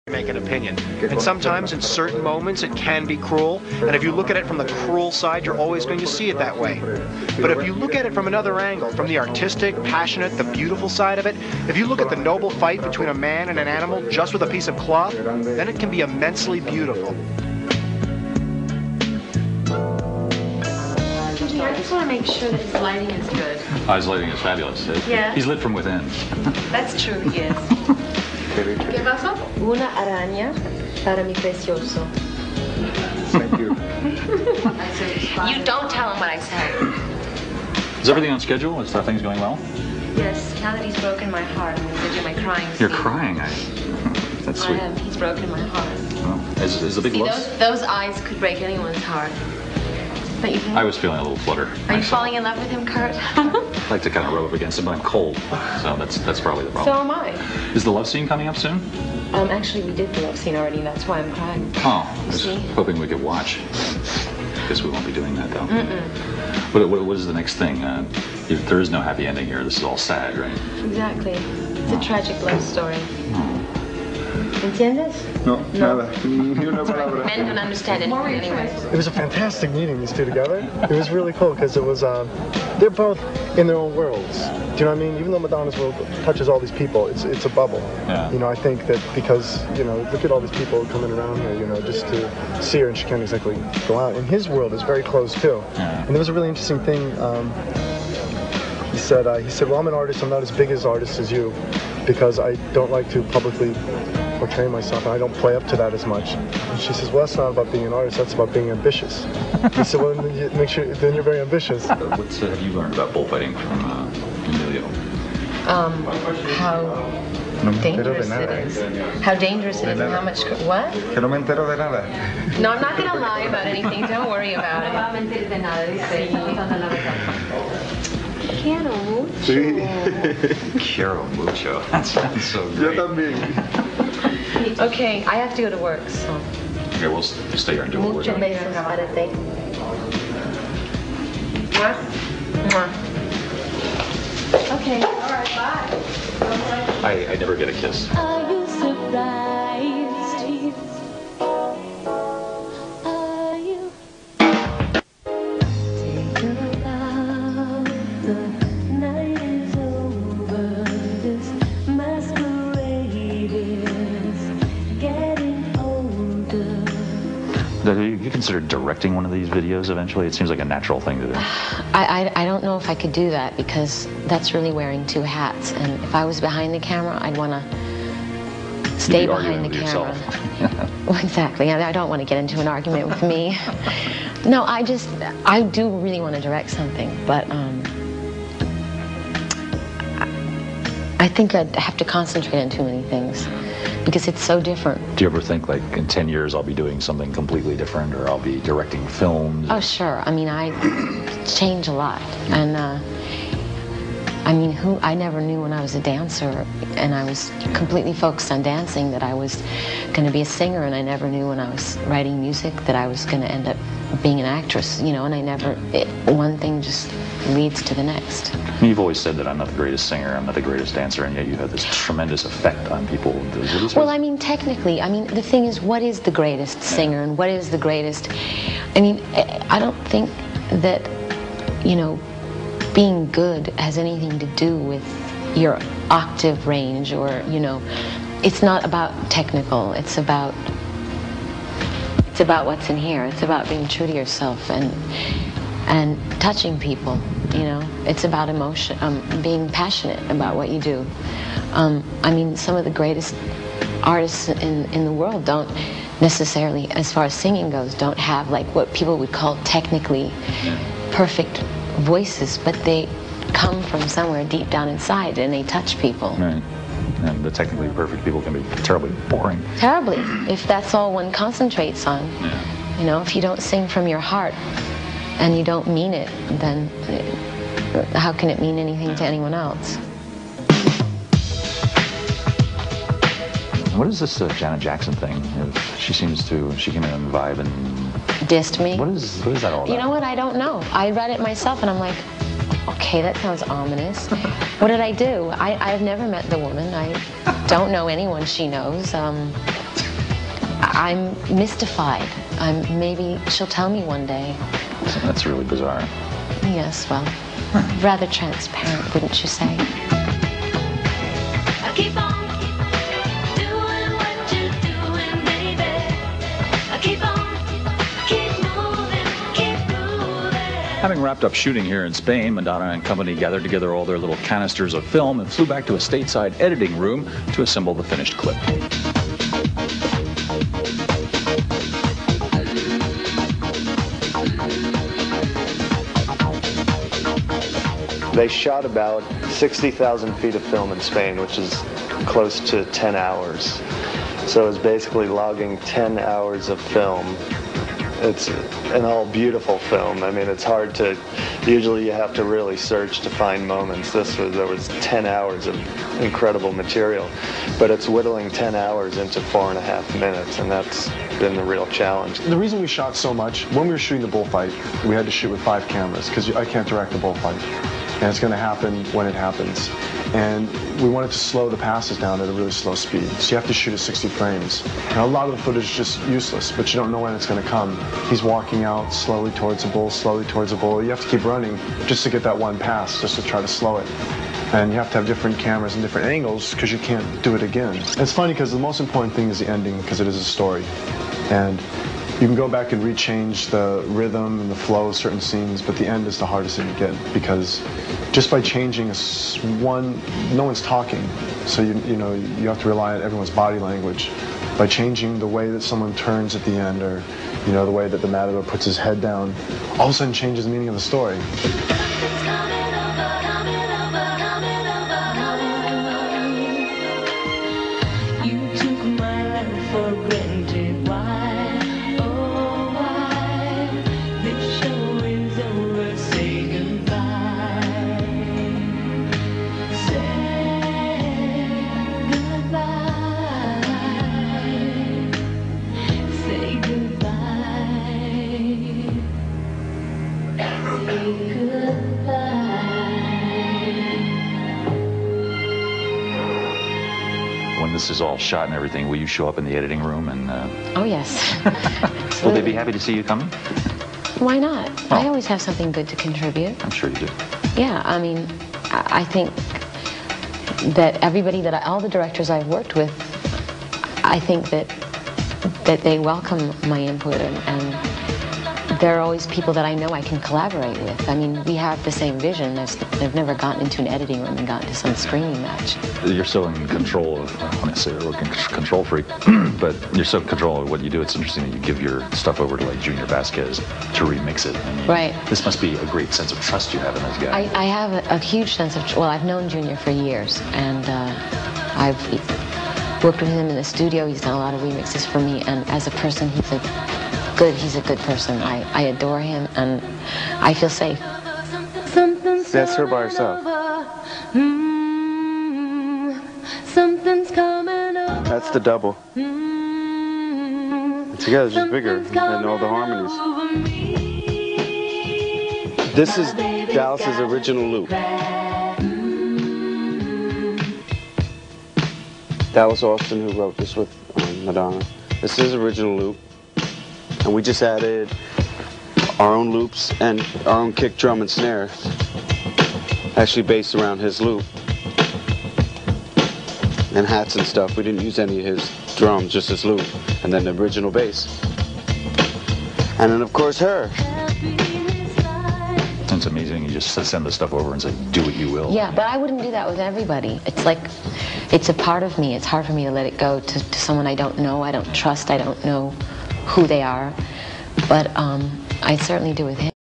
make an opinion. And sometimes in certain moments it can be cruel, and if you look at it from the cruel side, you're always going to see it that way. But if you look at it from another angle, from the artistic, passionate, the beautiful side of it, if you look at the noble fight between a man and an animal just with a piece of cloth, then it can be immensely beautiful. I just want to make sure that his lighting is good. His lighting is fabulous. Yeah. He's lit from within. That's true, he is. ¿Qué pasó? Una araña para mi precioso. Thank you. You don't tell him what I said. Is everything on schedule? Is things going well? Yes, now that he's broken my heart, I'm going to do my crying scene. You're crying. That's sweet. I am. He's broken my heart. Well, is the big See, love? those eyes could break anyone's heart. But you can... I was feeling a little flutter. Are you falling in love with him, Kurt? I like to kind of rub up against him, but I'm cold. So that's probably the So problem. am I. Is the love scene coming up soon? Actually, we did the love scene already, and that's why I'm crying. Oh, I was See? hoping we could watch. Guess we won't be doing that, though. What is the next thing? There is no happy ending here. This is all sad, right? Exactly. It's a tragic love story. ¿Entiendes? No, nada. Ni una palabra. Men don't understand it anyway. It was a fantastic meeting, these two together. It was really cool because it was, they're both in their own worlds. Do you know what I mean? Even though Madonna's world touches all these people, it's a bubble. Yeah. You know, I think that because, you know, look at all these people coming around here, you know, just to see her, and she can't exactly go out. And his world is very closed too. Yeah. And there was a really interesting thing. He said, well, I'm an artist. I'm not as big as artist as you because I don't like to publicly portray myself, and I don't play up to that as much. And she says, well, that's not about being an artist, that's about being ambitious. He said, well, then you make sure, then you're very ambitious. What have you learned about bullfighting from Emilio? How dangerous it is. How dangerous it is and how much... What? Que no me entero de nada. No, I'm not going to lie about anything. Don't worry about it. Quiero mucho. Quiero mucho. That sounds so Yo great. también. Okay, I have to go to work, so... Okay, we'll stay here and do what we're Muchos doing. besos para ti. Mwah. Mwah. Okay, all right, bye. I never get a kiss. Are you surprised? Are you? Take a bow. The night is over. This masquerade is getting older. Do you consider directing one of these videos eventually? It seems like a natural thing to do. I don't know if I could do that because that's really wearing two hats. And if I was behind the camera, I'd want to stay You'd be behind the arguing with camera. Well, exactly. I don't want to get into an argument with me. No, I do really want to direct something, but I think I'd have to concentrate on too many things because it's so different. Do you ever think, like, in 10 years I'll be doing something completely different, or I'll be directing films? Oh, sure. I mean, I change a lot. And, I mean, I never knew when I was a dancer and I was completely focused on dancing that I was going to be a singer, and I never knew when I was writing music that I was going to end up being an actress, you know, and one thing just leads to the next. You've always said that I'm not the greatest singer, I'm not the greatest dancer, and yet you have this tremendous effect on people. Well, I mean, technically, the thing is, what is the greatest singer and what is the greatest? I mean, I don't think that, you know, being good has anything to do with your octave range or, you know, it's not about technical, it's about what's in here. It's about being true to yourself and touching people, you know. It's about emotion, being passionate about what you do. I mean, some of the greatest artists in the world don't necessarily, as far as singing goes, don't have like what people would call technically perfect voices, but they come from somewhere deep down inside and they touch people. Right. And the technically perfect people can be terribly boring. Terribly, if that's all one concentrates on. Yeah. You know, if you don't sing from your heart and you don't mean it, then how can it mean anything to anyone else? What is this Janet Jackson thing? She came in and vibe and... Dissed me? What is that all about? You know what? I don't know. I read it myself and I'm like, okay, that sounds ominous. What did I do? I've never met the woman. I don't know anyone she knows. I'm mystified. Maybe she'll tell me one day. That's really bizarre. Yes, well, rather transparent, wouldn't you say? I keep on doing what you're doing, baby. I keep moving. Having wrapped up shooting here in Spain, Madonna and company gathered together all their little canisters of film and flew back to a stateside editing room to assemble the finished clip. They shot about 60,000 feet of film in Spain, which is close to 10 hours. So it's basically logging 10 hours of film. It's an all beautiful film. I mean, it's hard to, usually you have to really search to find moments. There was 10 hours of incredible material, but it's whittling 10 hours into 4.5 minutes, and that's been the real challenge. The reason we shot so much, when we were shooting the bullfight, we had to shoot with 5 cameras, because I can't direct the bullfight. And it's going to happen when it happens. And we wanted to slow the passes down at a really slow speed. So you have to shoot at 60 frames. And a lot of the footage is just useless, but you don't know when it's going to come. He's walking out slowly towards the bull, slowly towards the bull. You have to keep running just to get that one pass, just to try to slow it. And you have to have different cameras and different angles because you can't do it again. It's funny because the most important thing is the ending, because it is a story. And you can go back and rechange the rhythm and the flow of certain scenes, but the end is the hardest thing to get, because just by changing no one's talking, so you have to rely on everyone's body language. By changing the way that someone turns at the end, or the way that the matador puts his head down, all of a sudden changes the meaning of the story. You took my life for granted. Why? Oh, why? This show is over. Say goodbye. Say goodbye. Say goodbye. Say goodbye. When this is all shot and everything, will you show up in the editing room and... Oh, yes. Will they be happy to see you coming? Why not? Oh. I always have something good to contribute. I'm sure you do. Yeah, I mean, I think that all the directors I've worked with, I think that they welcome my input, and there are always people that I know I can collaborate with. I mean, we have the same vision. I've never gotten into an editing room and gotten to some screening match. You're so in control of, I want to say a control freak, but you're so in control of what you do. It's interesting that you give your stuff over to like Junior Vasquez to remix it. I mean, right. This must be a great sense of trust you have in those guys. I have a huge sense of, well, I've known Junior for years, and I've worked with him in the studio. He's done a lot of remixes for me, and as a person, he's a good person. I adore him, and I feel safe. That's her by herself. Something's coming up. That's the double. Together, it's just bigger, and all the harmonies. This is Dallas's original loop. Dallas Austin, who wrote this with Madonna. This is his original loop, and we just added our own loops and our own kick, drum, and snare, actually based around his loop, and hats and stuff. We didn't use any of his drums, just his loop, and then the original bass. And then, of course, her. It's amazing. You just send the stuff over and say, do what you will. Yeah, but I wouldn't do that with everybody. It's like, it's a part of me. It's hard for me to let it go to someone I don't know, I don't trust, I don't know who they are. But I certainly do with him.